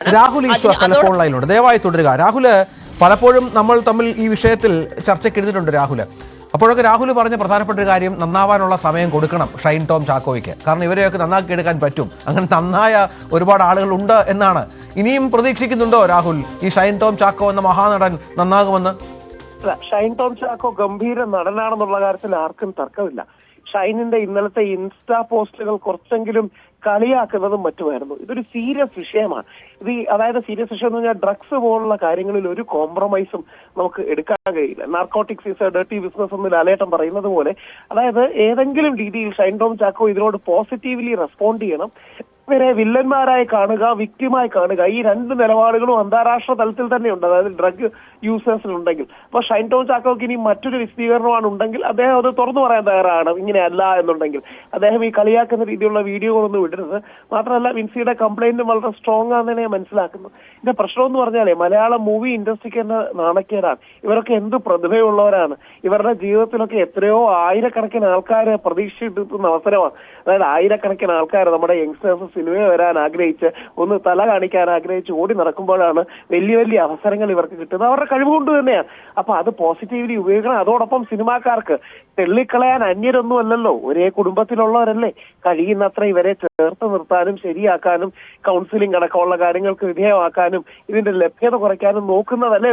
Rahul Easwar telephone ലൈനിലുണ്ട്. ദയവായി തുടരുക രാഹുല്. പലപ്പോഴും നമ്മൾ തമ്മിൽ ഈ വിഷയത്തിൽ ചർച്ചയ്ക്കെടുത്തിട്ടുണ്ട് രാഹുല്. അപ്പോഴൊക്കെ രാഹുൽ പറഞ്ഞ പ്രധാനപ്പെട്ട ഒരു കാര്യം, നന്നാവാനുള്ള സമയം കൊടുക്കണം ഷൈൻ ടോം ചാക്കോയ്ക്ക്. കാരണം ഇവരെയൊക്കെ നന്നാക്കി എടുക്കാൻ പറ്റും, അങ്ങനെ നന്നായ ഒരുപാട് ആളുകൾ ഉണ്ട് എന്നാണ്. ഇനിയും പ്രതീക്ഷിക്കുന്നുണ്ടോ രാഹുൽ ഈ ഷൈൻ ടോം ചാക്കോ എന്ന മഹാനടൻ നന്നാകുമെന്ന്? ഷൈൻ ടോം ചാക്കോ ഗംഭീര നടനാണെന്നുള്ള കാര്യത്തിൽ ആർക്കും തർക്കമില്ല. ഷൈനിന്റെ ഇന്നലത്തെ ഇൻസ്റ്റാ പോസ്റ്റുകൾ കുറച്ചെങ്കിലും കളിയാക്കുന്നതും മറ്റുമായിരുന്നു. ഇതൊരു സീരിയസ് വിഷയമാണ്. അതായത് സീരിയസ് വിഷയം എന്ന് പറഞ്ഞാൽ ഡ്രഗ്സ് പോലുള്ള കാര്യങ്ങളിൽ ഒരു കോംപ്രമൈസും നമുക്ക് എടുക്കാൻ കഴിയില്ല. Narcotics is A dirty business എന്ന് ലാലേട്ടൻ പറയുന്നത് പോലെ, അതായത് ഏതെങ്കിലും രീതിയിൽ ഷൈൻ ടോം ചാക്കോ ഇതിനോട് പോസിറ്റീവ്ലി റെസ്പോണ്ട് ചെയ്യണം. ഇവരെ വില്ലന്മാരായി കാണുക, വിക്ടിമായി കാണുക, ഈ രണ്ട് നിലപാടുകളും അന്താരാഷ്ട്ര തലത്തിൽ തന്നെയുണ്ട്. അതായത് ഡ്രഗ് യൂസേഴ്സിനുണ്ടെങ്കിൽ. അപ്പൊ ഷൈൻ ടോം ചാക്കോക്ക് ഇനി മറ്റൊരു വിശദീകരണമാണ് ഉണ്ടെങ്കിൽ അദ്ദേഹം അത് തുറന്നു പറയാൻ തയ്യാറാണ്. ഇങ്ങനെയല്ല എന്നുണ്ടെങ്കിൽ അദ്ദേഹം ഈ കളിയാക്കുന്ന രീതിയിലുള്ള വീഡിയോകളൊന്നും വിടരുത്. മാത്രമല്ല വിൻസിയുടെ കംപ്ലൈന്റും വളരെ സ്ട്രോങ് ആണെന്ന് ഞാൻ മനസ്സിലാക്കുന്നു. ഇതിന്റെ പ്രശ്നം എന്ന് പറഞ്ഞാലേ മലയാളം മൂവി ഇൻഡസ്ട്രിക്ക് തന്നെ നാണക്കേടാണ്. ഇവരൊക്കെ എന്ത് പ്രതിഭയുള്ളവരാണ്. ഇവരുടെ ജീവിതത്തിലൊക്കെ എത്രയോ ആയിരക്കണക്കിന് ആൾക്കാരെ പ്രതീക്ഷിച്ചിട്ടുന്ന അവസരമാണ്. അതായത് ആയിരക്കണക്കിന് ആൾക്കാർ നമ്മുടെ യങ്സ്റ്റേഴ്സ് സിനിമയിൽ വരാൻ ആഗ്രഹിച്ച് ഒന്ന് തല കാണിക്കാൻ ആഗ്രഹിച്ച് ഓടി നടക്കുമ്പോഴാണ് വലിയ വലിയ അവസരങ്ങൾ ഇവർക്ക് കിട്ടുന്നത്. അവരുടെ കഴിവുകൊണ്ട് തന്നെയാണ്. അപ്പൊ അത് പോസിറ്റീവ്ലി ഉപയോഗിക്കണം. അതോടൊപ്പം സിനിമാക്കാർക്ക് തെള്ളിക്കളയാൻ അന്യരൊന്നും അല്ലല്ലോ, ഒരേ കുടുംബത്തിലുള്ളവരല്ലേ. കഴിയുന്നത്ര ഇവരെ ചേർത്ത് നിർത്താനും ശരിയാക്കാനും കൗൺസിലിംഗ് അടക്കമുള്ള കാര്യങ്ങൾക്ക് വിധേയമാക്കാനും ഇതിന്റെ ലഭ്യത കുറയ്ക്കാനും നോക്കുന്നതല്ലേ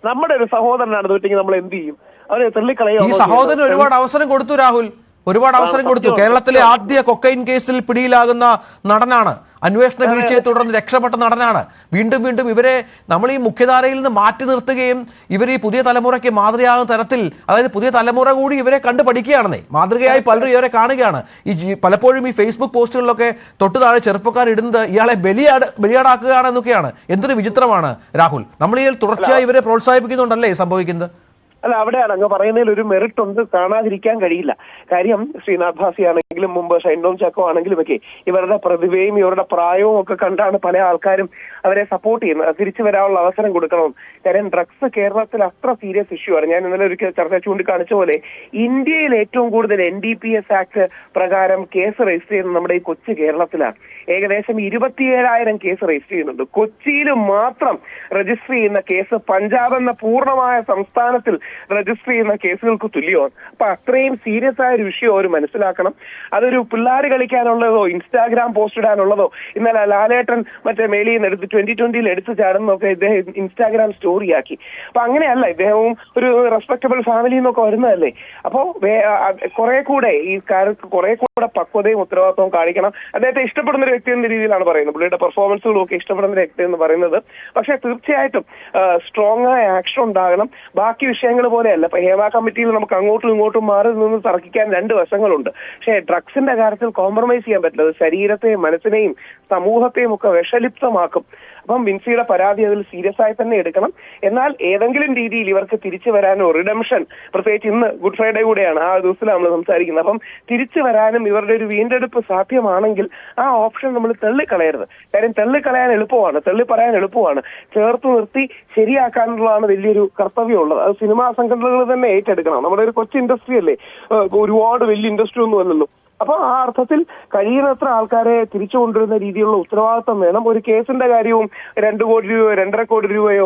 നമ്മുടെ ഒരു സഹോദരനാണ്. തോറ്റെങ്കിൽ നമ്മൾ എന്ത് ചെയ്യും? അവരെ തെള്ളിക്കളയോ? ഈ സഹോദരൻ ഒരുപാട് അവസരം കൊടുത്തു രാഹുൽ, ഒരുപാട് അവസരം കൊടുത്തു. കേരളത്തിലെ ആദ്യ കൊക്കൈൻ കേസിൽ പിടിയിലാകുന്ന നടനാണ്, അന്വേഷണ വീഴ്ചയെ തുടർന്ന് രക്ഷപ്പെട്ട നടനാണ്. വീണ്ടും വീണ്ടും ഇവരെ നമ്മൾ ഈ മുഖ്യധാരയിൽ നിന്ന് മാറ്റി നിർത്തുകയും ഇവർ ഈ പുതിയ തലമുറയ്ക്ക് മാതൃകയാകുന്ന തരത്തിൽ, അതായത് പുതിയ തലമുറ കൂടി ഇവരെ കണ്ടു പഠിക്കുകയാണെന്നേ. മാതൃകയായി പലരും ഇവരെ കാണുകയാണ്. പലപ്പോഴും ഈ ഫേസ്ബുക്ക് പോസ്റ്റുകളിലൊക്കെ തൊട്ടു താഴെ ചെറുപ്പക്കാർ ഇടുന്നത് ഇയാളെ ബലിയാടാക്കുകയാണെന്നൊക്കെയാണ്. എന്തൊരു വിചിത്രമാണ് രാഹുൽ. നമ്മൾ ഈ തുടർച്ചയായി ഇവരെ പ്രോത്സാഹിപ്പിക്കുന്നുണ്ടല്ലേ സംഭവിക്കുന്നത്? അല്ല, അവിടെയാണ് അങ്ങ് പറയുന്നതിൽ ഒരു മെറിറ്റ് ഉണ്ട്, കാണാതിരിക്കാൻ കഴിയില്ല. കാര്യം ശ്രീനാഥ് ഭാസി ആണെങ്കിലും മുമ്പ് ഷൈൻ ടോം ചാക്കോ ആണെങ്കിലും ഒക്കെ ഇവരുടെ പ്രതിഭയും ഇവരുടെ പ്രായവും ഒക്കെ കണ്ടാണ് പല ആൾക്കാരും അവരെ സപ്പോർട്ട് ചെയ്യുന്നത്. തിരിച്ചു വരാനുള്ള അവസരം കൊടുക്കണം. കാര്യം ഡ്രഗ്സ് കേരളത്തിൽ അത്ര സീരിയസ് ഇഷ്യൂ ആണ്. ഞാൻ ഇന്നലെ ഒരു ചർച്ച ചൂണ്ടിക്കാണിച്ച പോലെ ഇന്ത്യയിൽ ഏറ്റവും കൂടുതൽ NDPS ആക്ട് പ്രകാരം കേസ് രജിസ്റ്റർ ചെയ്യുന്നത് നമ്മുടെ ഈ കൊച്ചു കേരളത്തിലാണ്. ഏകദേശം 27,000 കേസ് രജിസ്റ്റർ ചെയ്യുന്നുണ്ട്. കൊച്ചിയിൽ മാത്രം രജിസ്റ്റർ ചെയ്യുന്ന കേസ് പഞ്ചാബ് എന്ന പൂർണ്ണമായ സംസ്ഥാനത്തിൽ രജിസ്റ്റർ ചെയ്യുന്ന കേസുകൾക്ക് തുല്യമാണ്. അപ്പൊ അത്രയും സീരിയസ് ആയ ഒരു വിഷയം അവർ മനസ്സിലാക്കണം. അതൊരു പിള്ളേർ കളിക്കാനുള്ളതോ ഇൻസ്റ്റാഗ്രാം പോസ്റ്റ് ഇടാനുള്ളതോ, ഇന്നലെ ലാലേട്ടൻ മറ്റേ മേലിൽ നിന്ന് എടുത്ത് 2020 എടുത്തു ചാടുന്നൊക്കെ ഇദ്ദേഹം ഇൻസ്റ്റാഗ്രാം സ്റ്റോറിയാക്കി. അപ്പൊ അങ്ങനെയല്ല, ഇദ്ദേഹവും ഒരു റെസ്പെക്ടബിൾ ഫാമിലി എന്നൊക്കെ വരുന്നതല്ലേ. അപ്പോ കുറെ കൂടെ ഈ കാലത്ത് കുറെ കൂടെ പക്വതയും ഉത്തരവാദിത്വവും കാണിക്കണം. അദ്ദേഹത്തെ ഇഷ്ടപ്പെടുന്ന ഒരു വ്യക്തി എന്ന രീതിയിലാണ് പറയുന്നത്. പുള്ളിയുടെ പെർഫോമൻസുകളും ഒക്കെ ഇഷ്ടപ്പെടുന്ന ഒരു വ്യക്തി എന്ന് പറയുന്നത്. പക്ഷെ തീർച്ചയായിട്ടും സ്ട്രോങ് ആയ ആക്ഷൻ ഉണ്ടാകണം. ബാക്കി വിഷയങ്ങൾ പോലെയല്ല. ഇപ്പൊ ഹേമ കമ്മിറ്റിയിൽ നമുക്ക് അങ്ങോട്ടും ഇങ്ങോട്ടും മാറി നിന്ന് തർക്കിക്കാൻ രണ്ട് വശങ്ങളുണ്ട്. പക്ഷേ ഡ്രഗ്സിന്റെ കാര്യത്തിൽ കോംപ്രമൈസ് ചെയ്യാൻ പറ്റില്ല. അത് ശരീരത്തെയും മനസ്സിനെയും സമൂഹത്തെയും ഒക്കെ വിഷലിപ്തമാക്കും. അപ്പം വിൻസിയുടെ പരാതി അതിൽ സീരിയസ് ആയി തന്നെ എടുക്കണം. എന്നാൽ ഏതെങ്കിലും രീതിയിൽ ഇവർക്ക് തിരിച്ചു വരാനോ റിഡംഷൻ, പ്രത്യേകിച്ച് ഇന്ന് ഗുഡ് ഫ്രൈഡേ കൂടെയാണ്, ആ ദിവസത്തിലാണ് നമ്മൾ സംസാരിക്കുന്നത്. അപ്പം തിരിച്ചു വരാനും ഇവരുടെ ഒരു വീണ്ടെടുപ്പ് സാധ്യമാണെങ്കിൽ ആ ഓപ്ഷൻ നമ്മൾ തള്ളിക്കളയരുത്. കാര്യം തള്ളിക്കളയാൻ എളുപ്പമാണ്, തള്ളി പറയാൻ എളുപ്പമാണ്. ചേർത്ത് നിർത്തി ശരിയാക്കാനുള്ളതാണ് വലിയൊരു കർത്തവ്യമുള്ളത്. അത് സിനിമാ സംഘടനകൾ തന്നെ ഏറ്റെടുക്കണം. നമ്മുടെ ഒരു കൊച്ചു ഇൻഡസ്ട്രി അല്ലേ, ഒരുപാട് വലിയ ഇൻഡസ്ട്രി ഒന്നും അല്ലല്ലോ. അപ്പൊ ആ അർത്ഥത്തിൽ കഴിയുന്നത്ര ആൾക്കാരെ തിരിച്ചു കൊണ്ടുവരുന്ന രീതിയിലുള്ള ഉത്തരവാദിത്വം വേണം. ഒരു കേസിന്റെ കാര്യവും 2 കോടി രൂപയോ 2.5 കോടി രൂപയോ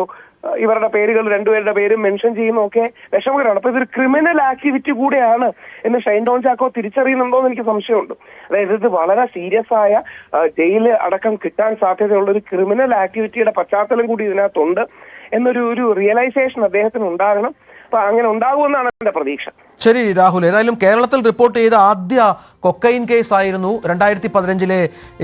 ഇവരുടെ പേരുകൾ രണ്ടുപേരുടെ പേരും മെൻഷൻ ചെയ്യുന്നതൊക്കെ വിഷമകരമാണ്. അപ്പൊ ഇതൊരു ക്രിമിനൽ ആക്ടിവിറ്റി കൂടെയാണ് എന്ന് ഷൈൻ ടോം ചാക്കോ തിരിച്ചറിയുന്നുണ്ടോ എന്ന് എനിക്ക് സംശയമുണ്ട്. അതായത് ഇത് വളരെ സീരിയസ് ആയ ജയിൽ അടക്കം കിട്ടാൻ സാധ്യതയുള്ള ഒരു ക്രിമിനൽ ആക്ടിവിറ്റിയുടെ പശ്ചാത്തലം കൂടി ഇതിനകത്തുണ്ട് എന്നൊരു റിയലൈസേഷൻ അദ്ദേഹത്തിന് ഉണ്ടാകണം. അപ്പൊ അങ്ങനെ ഉണ്ടാകുമെന്നാണ് എന്റെ പ്രതീക്ഷ. ശരി രാഹുൽ, ഏതായാലും കേരളത്തിൽ റിപ്പോർട്ട് ചെയ്ത ആദ്യ കൊക്കൈൻ കേസ് ആയിരുന്നു 2015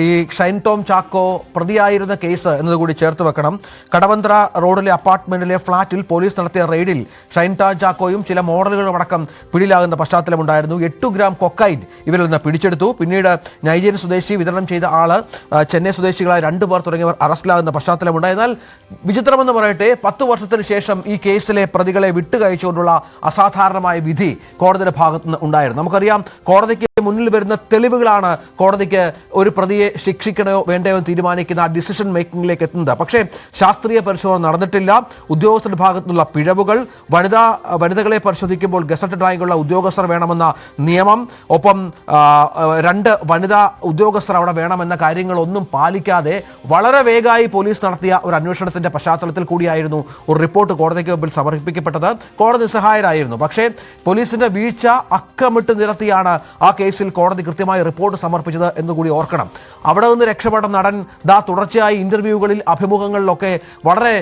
ഈ ഷൈൻ ടോം ചാക്കോ പ്രതിയായിരുന്ന കേസ് എന്നതുകൂടി ചേർത്ത് വെക്കണം. കടവന്ത്ര റോഡിലെ അപ്പാർട്ട്മെന്റിലെ ഫ്ളാറ്റിൽ പോലീസ് നടത്തിയ റെയ്ഡിൽ ഷൈൻ ടോം ചാക്കോയും ചില മോഡലുകളും അടക്കം പിടിയിലാകുന്ന പശ്ചാത്തലമുണ്ടായിരുന്നു. 8 ഗ്രാം കൊക്കൈൻ ഇവരിൽ നിന്ന് പിടിച്ചെടുത്തു. പിന്നീട് നൈജീരിയൻ സ്വദേശി വിതരണം ചെയ്ത ആള്, ചെന്നൈ സ്വദേശികളായ 2 പേർ തുടങ്ങിയവർ അറസ്റ്റിലാകുന്ന പശ്ചാത്തലമുണ്ടായി. എന്നാൽ വിചിത്രമെന്ന് പറയട്ടെ, 10 വർഷത്തിന് ശേഷം ഈ കേസിലെ പ്രതികളെ വിട്ടുകയച്ചുകൊണ്ടുള്ള അസാധാരണമായ വിധി കോടതിയുടെ ഭാഗത്തുനിന്ന് ഉണ്ടായിരുന്നു. നമുക്കറിയാം, കോടതിക്ക് മുന്നിൽ വരുന്ന തെളിവുകളാണ് കോടതിക്ക് ഒരു പ്രതിയെ ശിക്ഷിക്കണോ വേണ്ടയോ എന്ന് തീരുമാനിക്കുന്ന ആ ഡിസിഷൻ മേക്കിംഗിലേക്ക് എത്തുന്നത്. പക്ഷേ ശാസ്ത്രീയ പരിശോധന നടന്നിട്ടില്ല. ഉദ്യോഗസ്ഥരുടെ ഭാഗത്തുനിന്നുള്ള പിഴവുകൾ, വനിതകളെ പരിശോധിക്കുമ്പോൾ ഗസറ്റഡ് റാങ്കുള്ള ഉദ്യോഗസ്ഥർ വേണമെന്ന നിയമം, ഒപ്പം 2 വനിതാ ഉദ്യോഗസ്ഥർ അവിടെ വേണമെന്ന കാര്യങ്ങളൊന്നും പാലിക്കാതെ വളരെ വേഗമായി പോലീസ് നടത്തിയ ഒരു അന്വേഷണത്തിന്റെ പശ്ചാത്തലത്തിൽ കൂടിയായിരുന്നു ഒരു റിപ്പോർട്ട് കോടതിക്ക് മുമ്പിൽ സമർപ്പിക്കപ്പെട്ടത്. കോടതി സഹായരായിരുന്നു. പക്ഷേ പോലീസിന്റെ വീഴ്ച അക്കമിട്ട് നിരത്തിയാണ് ആ കേസിൽ കോടതി കൃത്യമായി റിപ്പോർട്ട് സമർപ്പിച്ചത് എന്നുകൂടി ഓർക്കണം. അവിടെ നിന്ന് രക്ഷപ്പെട്ട നടൻ തുടർച്ചയായി ഇന്റർവ്യൂകളിൽ, അഭിമുഖങ്ങളിലൊക്കെ വളരെ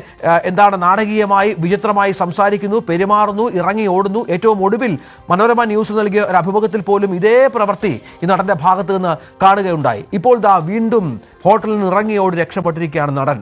നാടകീയമായി, വിചിത്രമായി സംസാരിക്കുന്നു, പെരുമാറുന്നു, ഇറങ്ങി ഓടുന്നു. ഏറ്റവും ഒടുവിൽ മനോരമ ന്യൂസ് നൽകിയ ഒരു അഭിമുഖത്തിൽ പോലും ഇതേ പ്രവൃത്തി ഈ നടന്റെ ഭാഗത്ത് നിന്ന് കാണുകയുണ്ടായി. ഇപ്പോൾ വീണ്ടും ഹോട്ടലിൽ നിന്ന് ഇറങ്ങി ഓടി രക്ഷപ്പെട്ടിരിക്കുകയാണ് നടൻ.